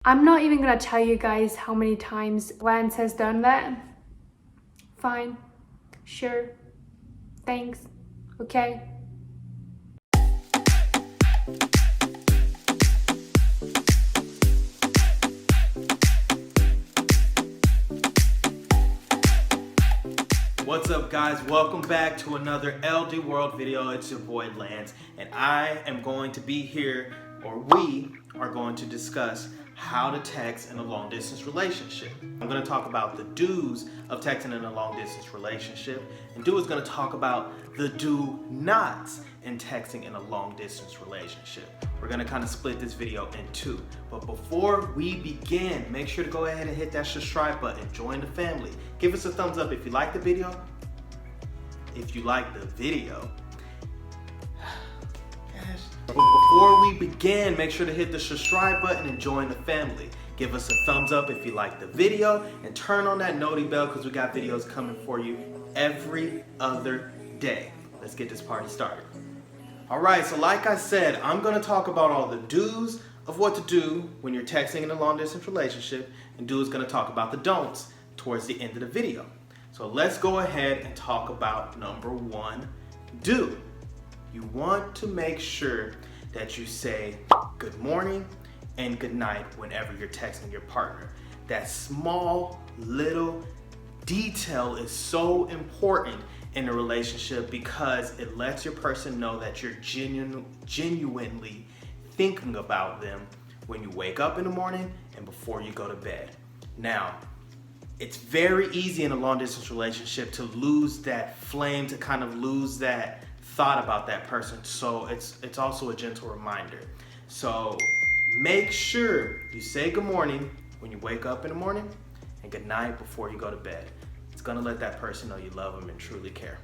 I'm not even gonna tell you guys how many times Lance has done that. Fine, sure, thanks, okay. What's up, guys? Welcome back to another LD World video. It's your boy Lance, and I am going to be here, or we are going to discuss how to text in a long distance relationship. I'm going to talk about the do's of texting in a long distance relationship, and Do is going to talk about the do nots in texting in a long distance relationship. We're going to kind of split this video in two. But before we begin, make sure to go ahead and hit that subscribe button, join the family. Give us a thumbs up if you like the video. But before we begin, make sure to hit the subscribe button and join the family. Give us a thumbs up if you like the video and turn on that noti bell because we got videos coming for you every other day. Let's get this party started. All right, so like I said, I'm gonna talk about all the do's of what to do when you're texting in a long distance relationship, and Do is gonna talk about the don'ts towards the end of the video. So let's go ahead and talk about number one do. You want to make sure that you say good morning and good night whenever you're texting your partner. That small little detail is so important in a relationship because it lets your person know that you're genuinely thinking about them when you wake up in the morning and before you go to bed. Now, it's very easy in a long distance relationship to lose that flame, to kind of lose that thought about that person. So it's also a gentle reminder. So make sure you say good morning when you wake up in the morning and good night before you go to bed. It's gonna let that person know you love them and truly care.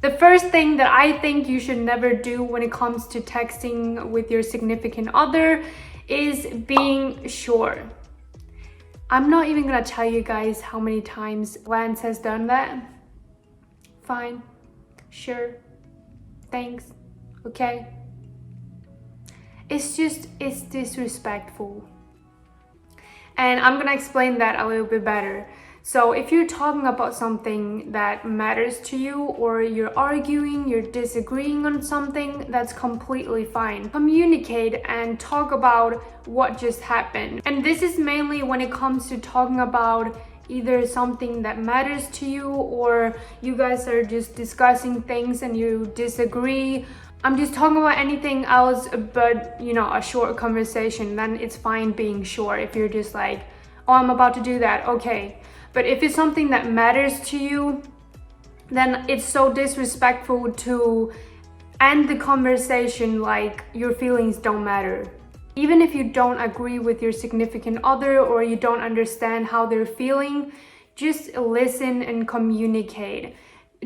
The first thing that I think you should never do when it comes to texting with your significant other is being short. I'm not even gonna tell you guys how many times Lance has done that. Fine, sure, thanks, okay. It's disrespectful. And I'm gonna explain that a little bit better. So if you're talking about something that matters to you, or you're arguing, you're disagreeing on something, that's completely fine. Communicate and talk about what just happened. And this is mainly when it comes to talking about either something that matters to you, or you guys are just discussing things and you disagree. I'm just talking about anything else but, a short conversation. Then it's fine being short. If you're just like, oh, I'm about to do that, okay. But if it's something that matters to you, then it's so disrespectful to end the conversation like your feelings don't matter. Even if you don't agree with your significant other or you don't understand how they're feeling, just listen and communicate.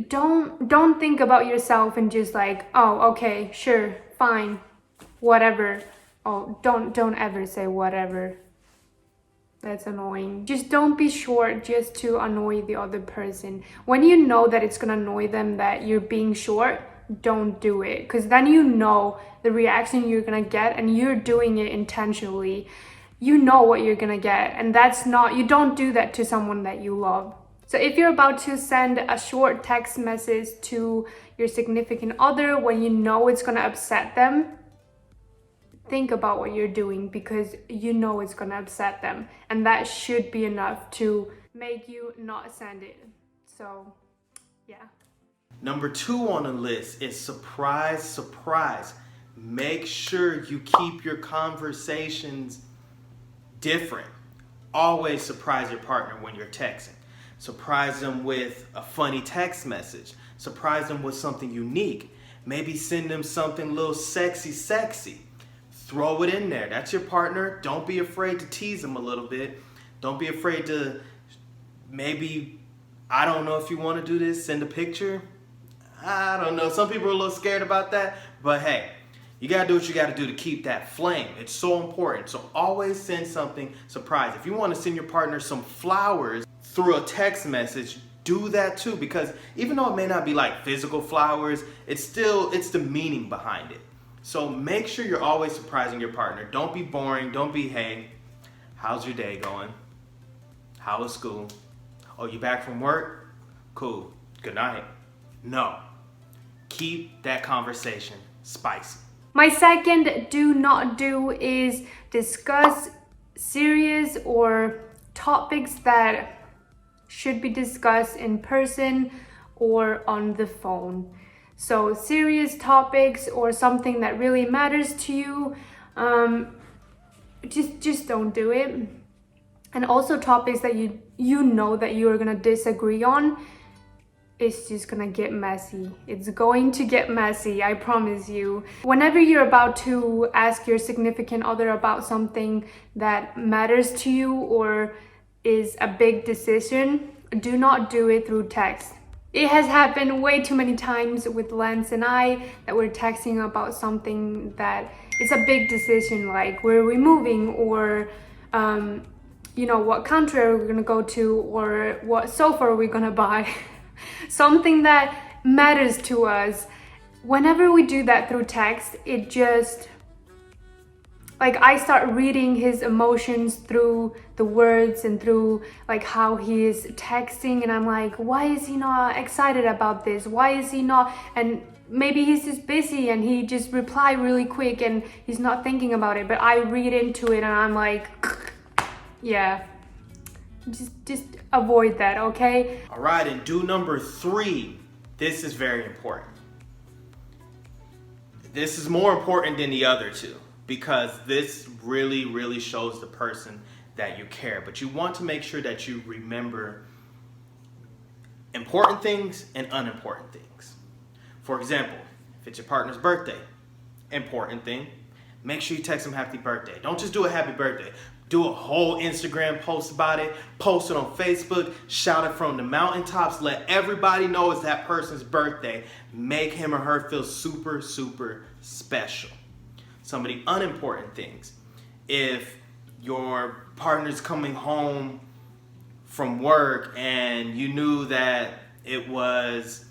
Don't think about yourself and just like, oh, okay, sure, fine, whatever. Oh, don't ever say whatever. That's annoying. Just don't be short just to annoy the other person. When you know that it's gonna annoy them that you're being short, don't do it. Because then you know the reaction you're gonna get and you're doing it intentionally. You know what you're gonna get, and you don't do that to someone that you love. So if you're about to send a short text message to your significant other when you know it's gonna upset them, think about what you're doing because you know it's gonna upset them, and that should be enough to make you not send it. So, yeah. Number two on the list is surprise, surprise. Make sure you keep your conversations different. Always surprise your partner when you're texting. Surprise them with a funny text message. Surprise them with something unique. Maybe send them something a little sexy. Throw it in there. That's your partner. Don't be afraid to tease them a little bit. Don't be afraid to maybe, I don't know if you want to do this, send a picture. I don't know. Some people are a little scared about that. But hey, you got to do what you got to do to keep that flame. It's so important. So always send something surprise. If you want to send your partner some flowers through a text message, do that too. Because even though it may not be like physical flowers, it's the meaning behind it. So make sure you're always surprising your partner. Don't be boring. Don't be, hey, how's your day going? How was school? Oh, you back from work? Cool. Good night. No. Keep that conversation spicy. My second do not do is discuss serious or topics that should be discussed in person or on the phone. So serious topics or something that really matters to you, just don't do it. And also topics that you know that you are gonna disagree on, it's just gonna get messy. It's going to get messy, I promise you. Whenever you're about to ask your significant other about something that matters to you or is a big decision, do not do it through text. It has happened way too many times with Lance and I that we're texting about something that it's a big decision, like where are we moving, or what country are we gonna go to, or what sofa are we gonna buy. Something that matters to us. Whenever we do that through text, it just, like, I start reading his emotions through the words and through like how he is texting, and I'm like, why is he not excited about this? Why is he not? And maybe he's just busy and he just replied really quick and he's not thinking about it, but I read into it and I'm like, yeah, just avoid that, okay? All right, and do number 3. This is very important. This is more important than the other two because this really, really shows the person that you care. But you want to make sure that you remember important things and unimportant things. For example, if it's your partner's birthday, important thing, make sure you text them happy birthday. Don't just do a happy birthday. Do a whole Instagram post about it, post it on Facebook, shout it from the mountaintops, let everybody know it's that person's birthday. Make him or her feel super, super special. Some of the unimportant things. If your partner's coming home from work and you knew that it was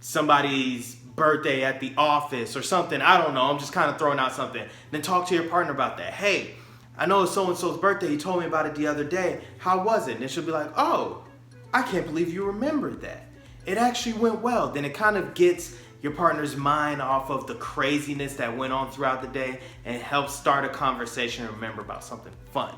somebody's birthday at the office or something, I don't know, I'm just kind of throwing out something, then talk to your partner about that. Hey, I know it's so-and-so's birthday. You told me about it the other day. How was it? And it should be like, oh, I can't believe you remembered that. It actually went well. Then it kind of gets your partner's mind off of the craziness that went on throughout the day and helps start a conversation and remember about something fun.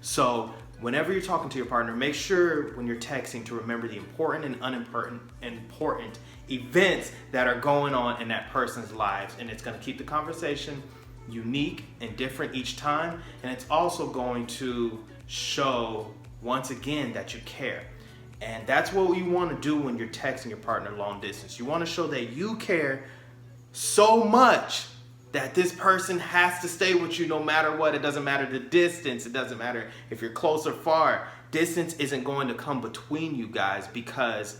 So whenever you're talking to your partner, make sure when you're texting to remember the important and unimportant events that are going on in that person's lives. And it's going to keep the conversation unique and different each time, and it's also going to show once again that you care. And that's what you want to do when you're texting your partner long distance. You want to show that you care so much that this person has to stay with you no matter what. It doesn't matter the distance, it doesn't matter if you're close or far. Distance isn't going to come between you guys because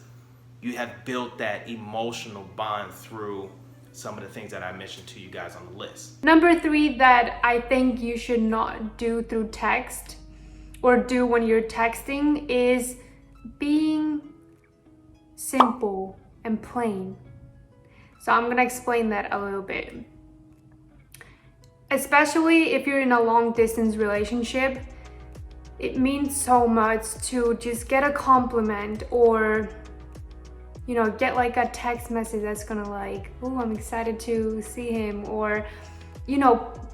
you have built that emotional bond through some of the things that I mentioned to you guys on the list. Number 3 that I think you should not do through text or do when you're texting is being simple and plain. So I'm gonna explain that a little bit. Especially if you're in a long distance relationship, it means so much to just get a compliment or get like a text message that's gonna like, oh, I'm excited to see him, or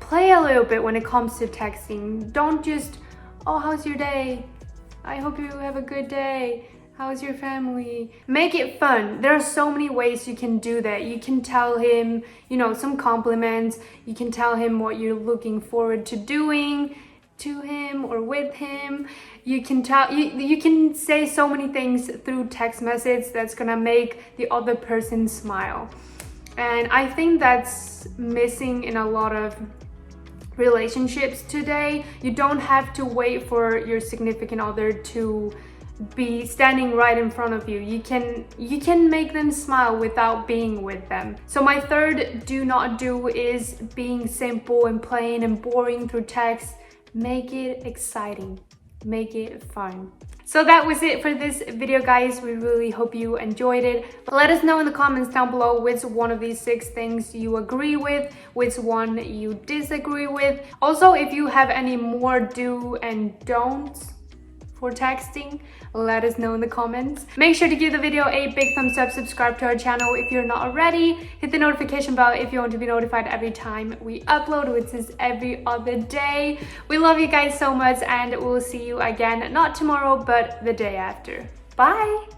play a little bit when it comes to texting. Don't just, oh, how's your day? I hope you have a good day. How's your family? Make it fun. There are so many ways you can do that. You can tell him, some compliments. You can tell him what you're looking forward to doing to him or with him. You can say so many things through text message that's gonna make the other person smile. And I think that's missing in a lot of relationships today. You don't have to wait for your significant other to be standing right in front of you. You can make them smile without being with them. So my third do not do is being simple and plain and boring through text. Make it exciting. make it fun. So that was it for this video, guys. We really hope you enjoyed it. Let us know in the comments down below which one of these 6 things you agree with, which one you disagree with. Also, if you have any more do and don'ts for texting, let us know in the comments. Make sure to give the video a big thumbs up, subscribe to our channel if you're not already, hit the notification bell if you want to be notified every time we upload, which is every other day. We love you guys so much, and we'll see you again, not tomorrow, but the day after. Bye!